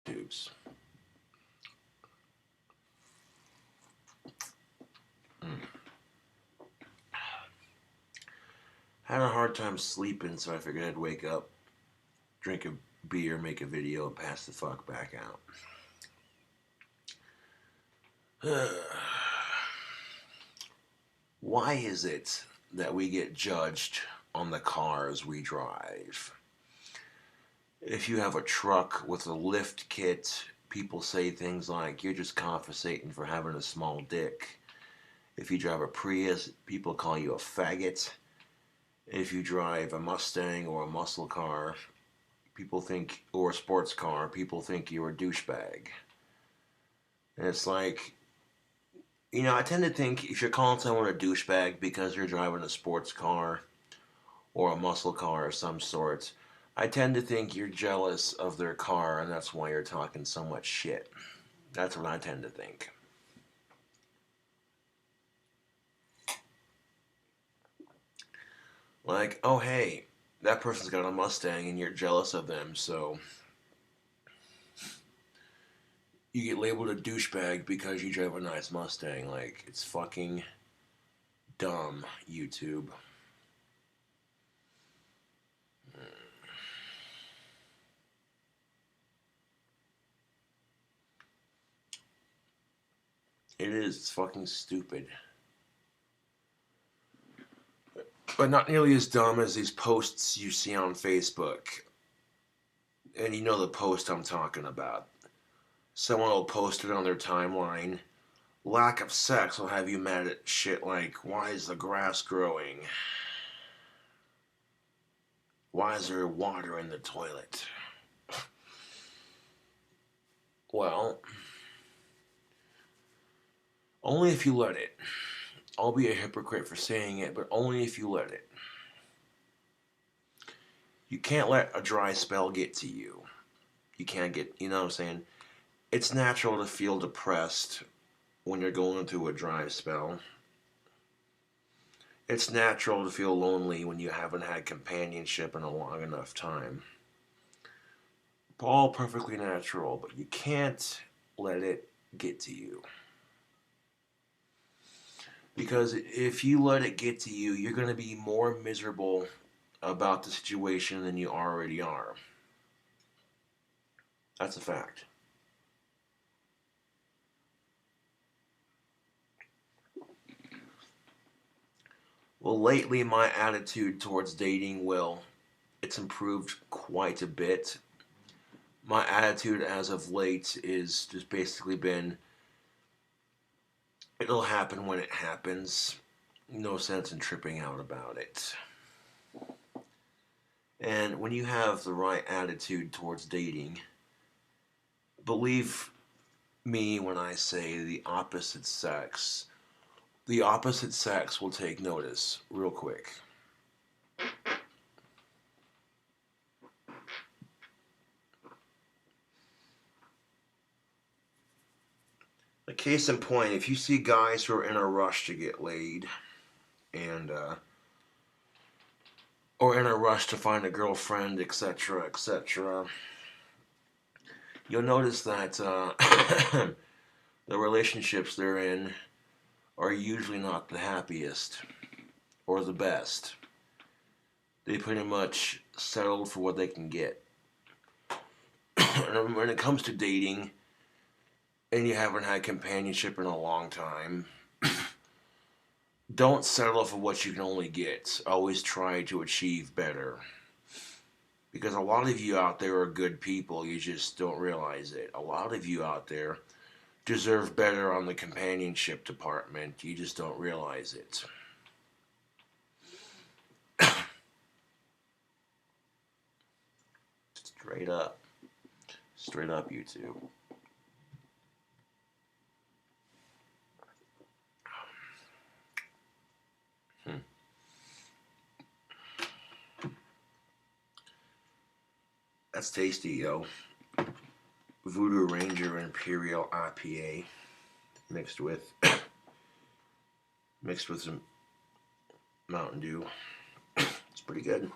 Tubes. Had a hard time sleeping, so I figured I'd wake up, drink a beer, make a video, and pass the fuck back out. Why is it that we get judged on the cars we drive? If you have a truck with a lift kit, people say things like, you're just compensating for having a small dick. If you drive a Prius, people call you a faggot. If you drive a Mustang or a muscle car, people think, or a sports car, people think you're a douchebag. And it's like, you know, I tend to think if you're calling someone a douchebag because you're driving a sports car or a muscle car of some sort, I tend to think you're jealous of their car and that's why you're talking so much shit. That's what I tend to think. Like, oh hey, that person's got a Mustang and you're jealous of them, so you get labeled a douchebag because you drive a nice Mustang. Like, it's fucking dumb, YouTube. It is. It's fucking stupid. But not nearly as dumb as these posts you see on Facebook. And you know the post I'm talking about. Someone will post it on their timeline. Lack of sex will have you mad at shit like, why is the grass growing? Why is there water in the toilet? Well, only if you let it. I'll be a hypocrite for saying it, but only if you let it. You can't let a dry spell get to you. You can't get, you know what I'm saying? It's natural to feel depressed when you're going through a dry spell. It's natural to feel lonely when you haven't had companionship in a long enough time. All perfectly natural, but you can't let it get to you. Because if you let it get to you, you're going to be more miserable about the situation than you already are. That's a fact. Well, lately my attitude towards dating, it's improved quite a bit. My attitude as of late is just basically been, it'll happen when it happens. No sense in tripping out about it. And when you have the right attitude towards dating, believe me when I say the opposite sex will take notice real quick. A case in point, if you see guys who are in a rush to get laid and or in a rush to find a girlfriend, etc., etc., you'll notice that the relationships they're in are usually not the happiest or the best. They pretty much settled for what they can get. And when it comes to dating, and you haven't had companionship in a long time, don't settle for what you can only get. Always try to achieve better. Because a lot of you out there are good people, you just don't realize it. A lot of you out there deserve better on the companionship department, you just don't realize it. Straight up. Straight up, YouTube. That's tasty, yo. Voodoo Ranger Imperial IPA mixed with some Mountain Dew. It's pretty good.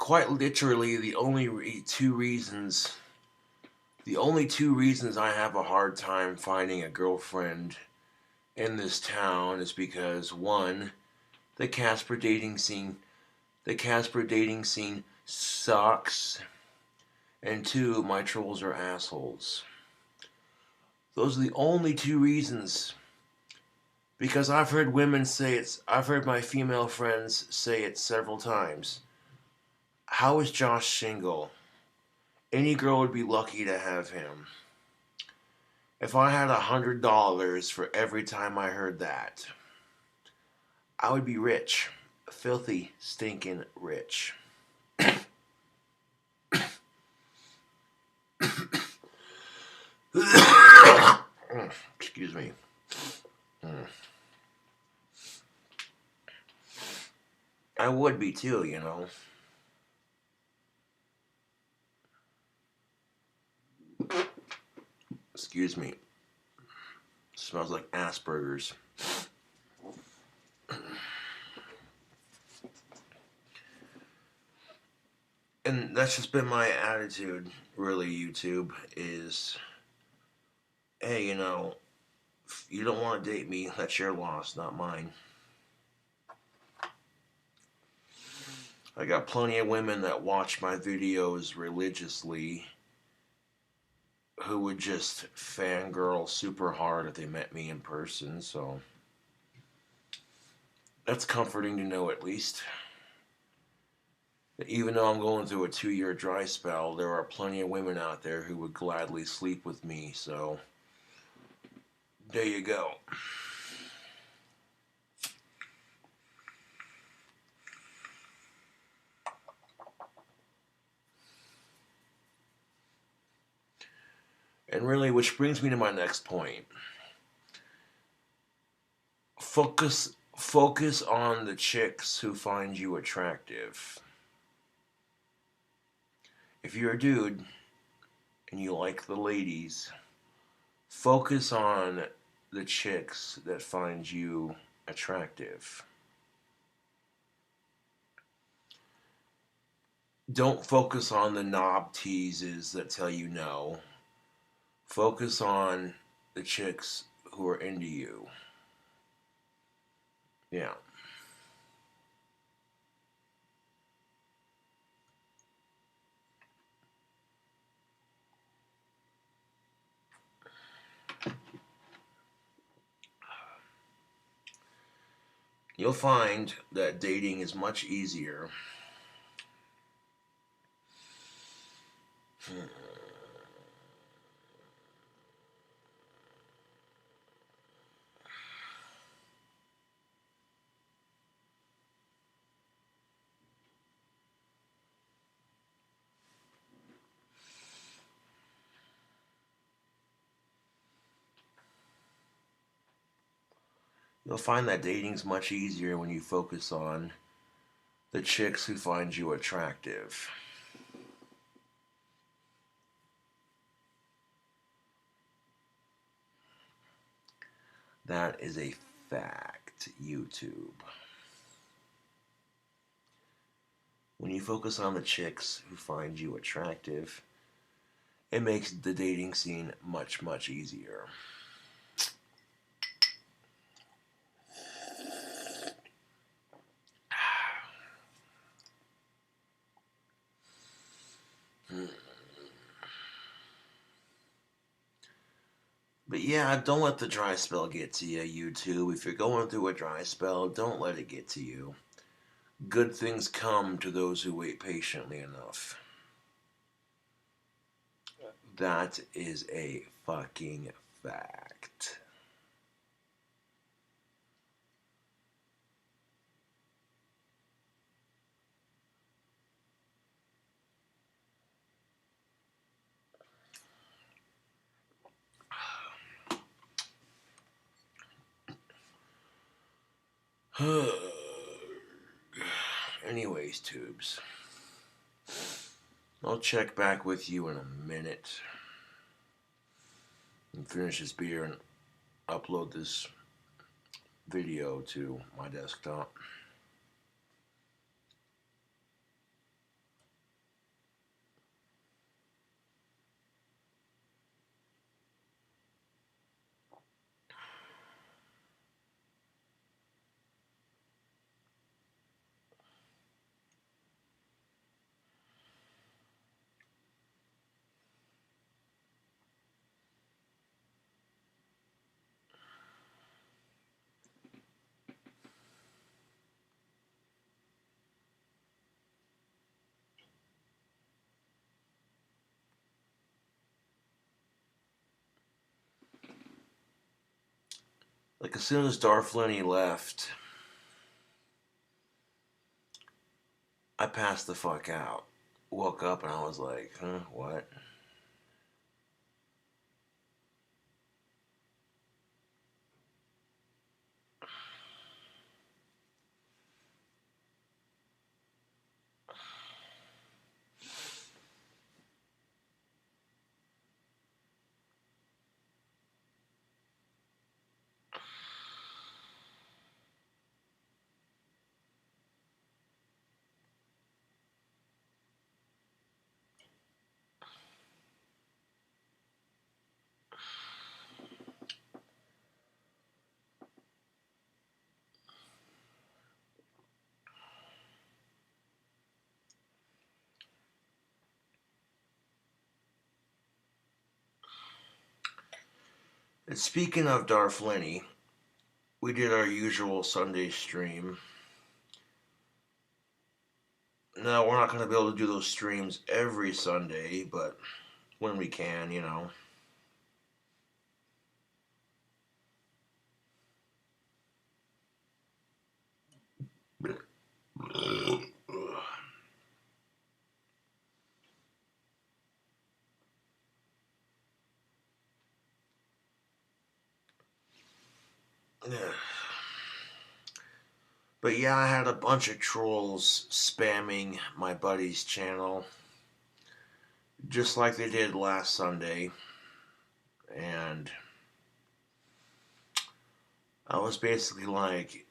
quite literally the only two reasons I have a hard time finding a girlfriend in this town is because, one, the Casper dating scene sucks, and two, my trolls are assholes. Those are the only two reasons. Because I've heard I've heard my female friends say it several times. How is Josh single? Any girl would be lucky to have him. If I had $100 for every time I heard that, I would be rich. Filthy, stinking rich. Excuse me. I would be too, you know. Excuse me. Smells like Asperger's. And that's just been my attitude, really, YouTube, is, hey, you know, if you don't want to date me, that's your loss, not mine. I got plenty of women that watch my videos religiously who would just fangirl super hard if they met me in person, so that's comforting to know at least. Even though I'm going through a 2-year dry spell, there are plenty of women out there who would gladly sleep with me, so there you go. And really, which brings me to my next point. Focus on the chicks who find you attractive. If you're a dude and you like the ladies, focus on the chicks that find you attractive. Don't focus on the knob teases that tell you no. Focus on the chicks who are into you. Yeah. You'll find that dating is much easier. You'll find that dating's much easier when you focus on the chicks who find you attractive. That is a fact, YouTube. When you focus on the chicks who find you attractive, it makes the dating scene much, much easier. But yeah, don't let the dry spell get to you, YouTube. If you're going through a dry spell, don't let it get to you. Good things come to those who wait patiently enough. That is a fucking fact. Anyways, tubes. I'll check back with you in a minute and finish this beer and upload this video to my desktop. Like, as soon as Darth Lenny left, I passed the fuck out. Woke up and I was like, huh, what? And speaking of Darth Lenny, we did our usual Sunday stream. No, we're not going to be able to do those streams every Sunday, but when we can, you know. But yeah, I had a bunch of trolls spamming my buddy's channel, just like they did last Sunday. And I was basically like,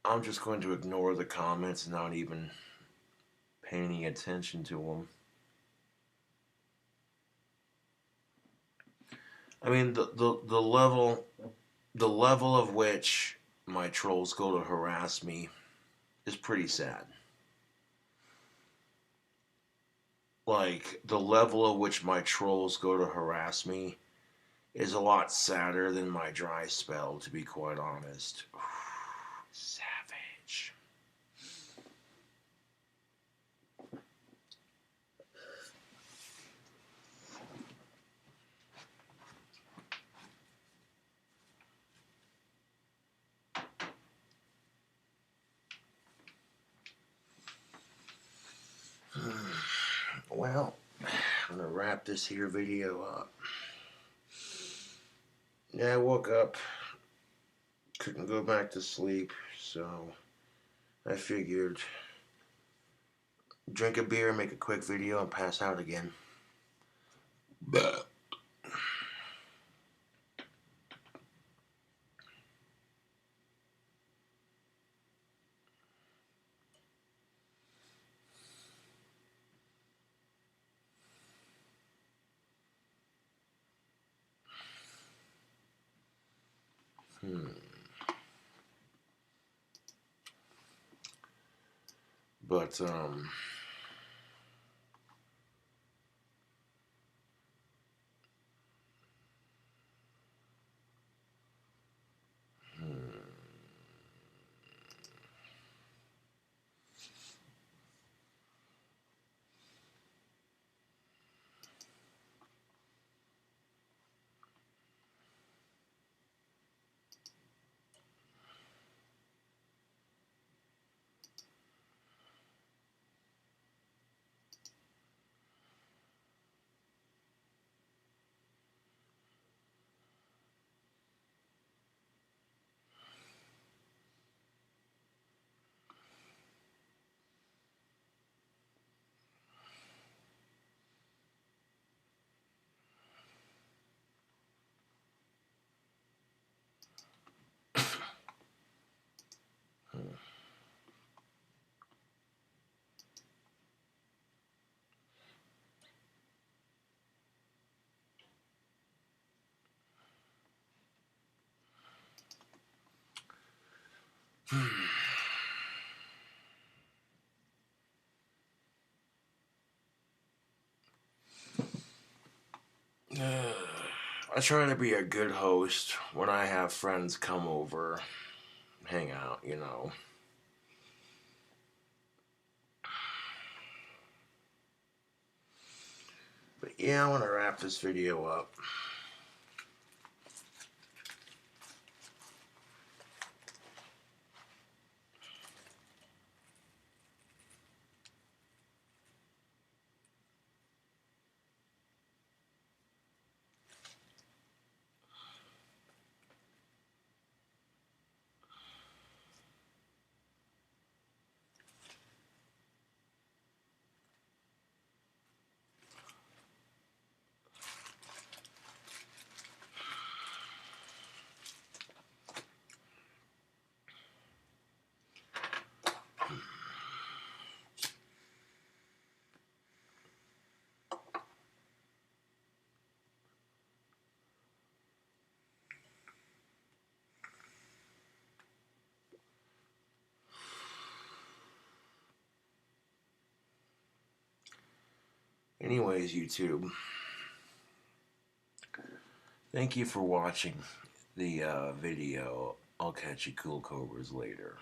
I'm just going to ignore the comments and not even pay any attention to them. I mean, the level of which my trolls go to harass me is pretty sad. Like, the level of which my trolls go to harass me is a lot sadder than my dry spell, to be quite honest. Savage. Well, I'm gonna wrap this here video up. Yeah, I woke up, couldn't go back to sleep, so I figured drink a beer, make a quick video, and pass out again. But But I try to be a good host when I have friends come over, hang out, you know. But yeah, I want to wrap this video up. Anyways, YouTube, thank you for watching the video. I'll catch you cool cobras later.